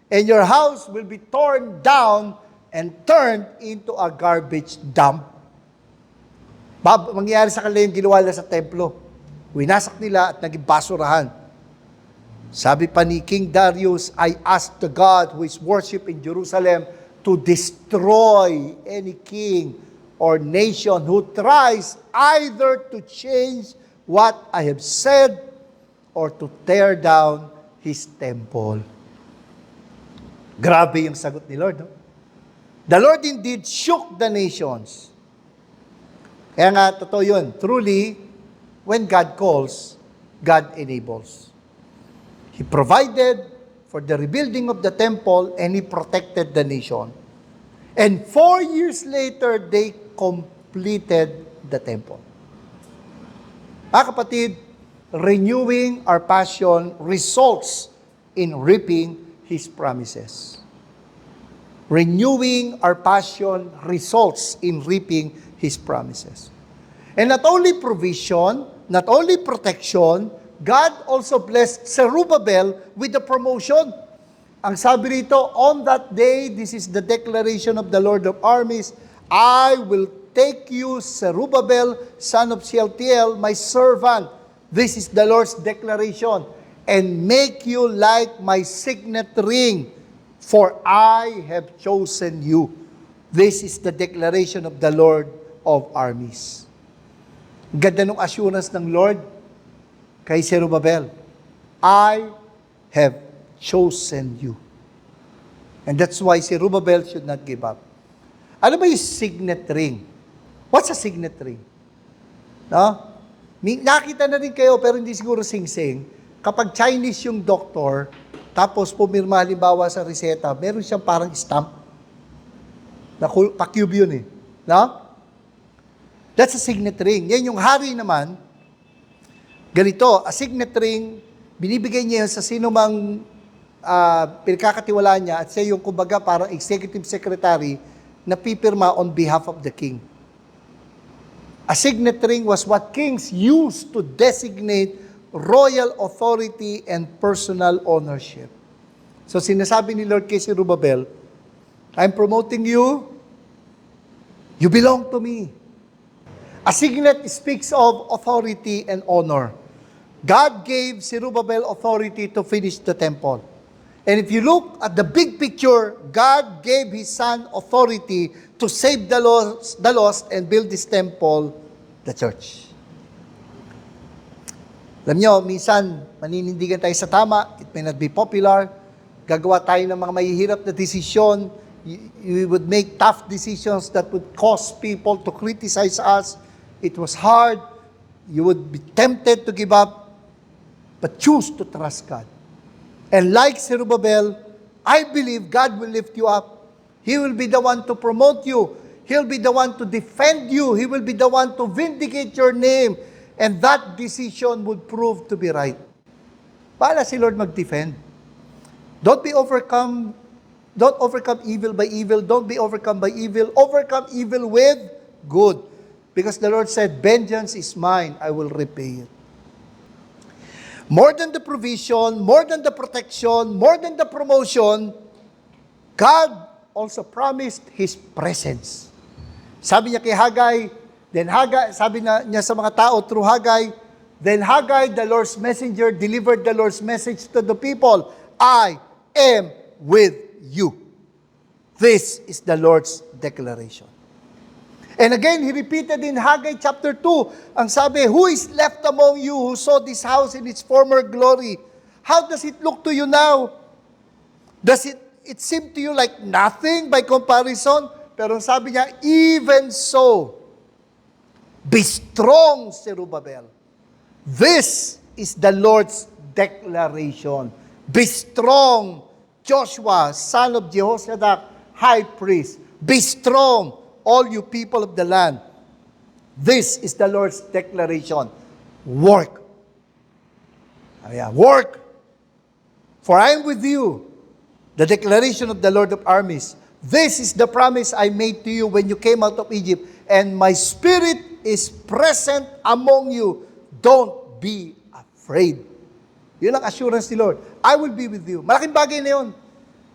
and your house will be torn down and turned into a garbage dump. Mangyayari sa kanila yung ginawa nila sa templo. Winasak nila at naging basurahan. Sabi pa ni King Darius, I ask the God who is worshipped in Jerusalem to destroy any king or nation who tries either to change what I have said or to tear down His temple. Grabe yung sagot ni Lord, no? The Lord indeed shook the nations. Kaya nga, totoo yun. Truly, when God calls, God enables. He provided for the rebuilding of the temple and He protected the nation. And 4 years later, they completed the temple. Mga kapatid, renewing our passion results in reaping His promises. Renewing our passion results in reaping His promises. And not only provision, not only protection, God also blessed Zerubbabel with the promotion. Ang sabi rito, on that day, this is the declaration of the Lord of armies, I will take you, Zerubbabel, son of Shealtiel, my servant. This is the Lord's declaration. And make you like my signet ring, for I have chosen you. This is the declaration of the Lord of armies. Ganda ng assurance ng Lord kay Zerubbabel. I have chosen you. And that's why Zerubbabel should not give up. Ano ba yung signet ring? What's a signet ring? No? Nakita na rin kayo, pero hindi siguro sing-sing. Kapag Chinese yung doktor, tapos pumirma halimbawa sa reseta, meron siyang parang stamp. Pa-cube yun eh. No? That's a signet ring. Yan yung hari naman, ganito, a signet ring, binibigay niya yun sa sino mang pinagkakatiwalaan niya at siya yung kumbaga parang executive secretary na pipirma on behalf of the king. A signet ring was what kings used to designate royal authority and personal ownership. So sinasabi ni Lord kay Zerubbabel, I'm promoting you, you belong to me. A signet speaks of authority and honor. God gave Zerubbabel authority to finish the temple. And if you look at the big picture, God gave His Son authority to save the lost and build this temple, the church. Alam nyo, minsan, maninindigan tayo sa tama, it may not be popular, gagawa tayo ng mga mahihirap na desisyon, you would make tough decisions that would cause people to criticize us. It was hard, you would be tempted to give up, but choose to trust God. And like Zerubbabel, I believe God will lift you up. He will be the one to promote you. He'll be the one to defend you. He will be the one to vindicate your name. And that decision would prove to be right. Paala si Lord mag-defend. Don't overcome evil by evil. Don't be overcome by evil. Overcome evil with good. Because the Lord said, vengeance is mine, I will repay it. More than the provision, more than the protection, more than the promotion, God also promised His presence. Sabi niya kay Haggai, sabi niya sa mga tao through Haggai, then Haggai, the Lord's messenger, delivered the Lord's message to the people, I am with you. This is the Lord's declaration. And again, he repeated in Haggai chapter 2, ang sabi, who is left among you who saw this house in its former glory? How does it look to you now? Does it seem to you like nothing by comparison? Pero sabi niya, even so, be strong, Zerubbabel. This is the Lord's declaration. Be strong, Joshua, son of Jehozadak, high priest. Be strong, all you people of the land. This is the Lord's declaration. Work. Work. For I am with you. The declaration of the Lord of armies. This is the promise I made to you when you came out of Egypt. And my spirit is present among you. Don't be afraid. Yun ang assurance ni Lord. I will be with you. Malaking bagay na yun.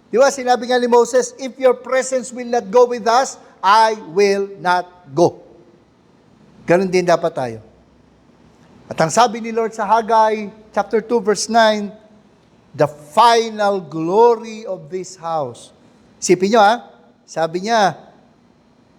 Di ba, sinabi nga ni Moses, if your presence will not go with us, I will not go. Ganun din dapat tayo. At ang sabi ni Lord sa Haggai, chapter 2, verse 9, the final glory of this house. Isipin nyo sabi niya,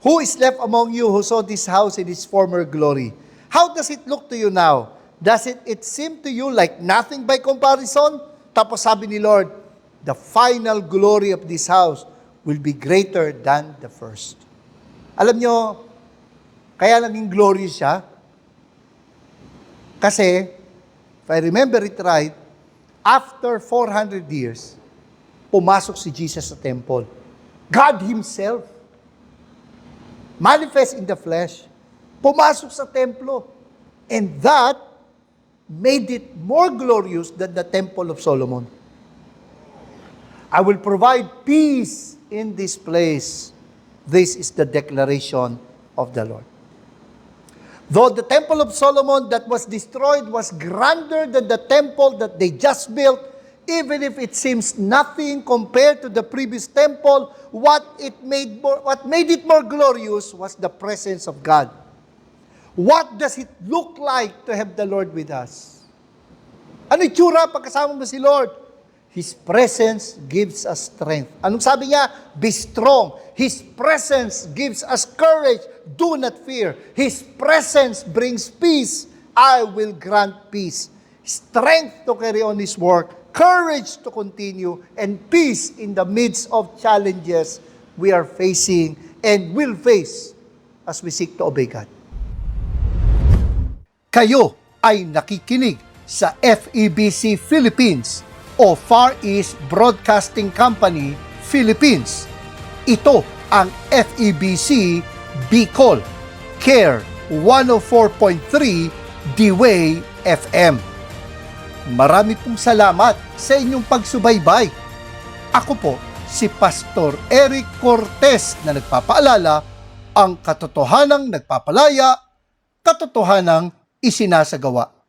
who is left among you who saw this house in its former glory? How does it look to you now? Does it seem to you like nothing by comparison? Tapos sabi ni Lord, the final glory of this house will be greater than the first. Alam nyo, kaya naging glorious siya. Kasi, if I remember it right, after 400 years, pumasok si Jesus sa temple. God Himself, manifest in the flesh, pumasok sa templo. And that made it more glorious than the temple of Solomon. I will provide peace in this place. This is the declaration of the Lord. Though the temple of Solomon that was destroyed was grander than the temple that they just built, even if it seems nothing compared to the previous temple, what made it more glorious was the presence of God. What does it look like to have the Lord with us? Ano itsura pagkasama mo si Lord? His presence gives us strength. Anong sabi niya? Be strong. His presence gives us courage. Do not fear. His presence brings peace. I will grant peace. Strength to carry on His work. Courage to continue. And peace in the midst of challenges we are facing and will face as we seek to obey God. Kayo ay nakikinig sa FEBC Philippines o Far East Broadcasting Company, Philippines. Ito ang FEBC Bicol, CARE 104.3 D-Way FM. Marami pong salamat sa inyong pagsubaybay. Ako po si Pastor Eric Cortez na nagpapaalala, ang katotohanang nagpapalaya, katotohanang isinasagawa.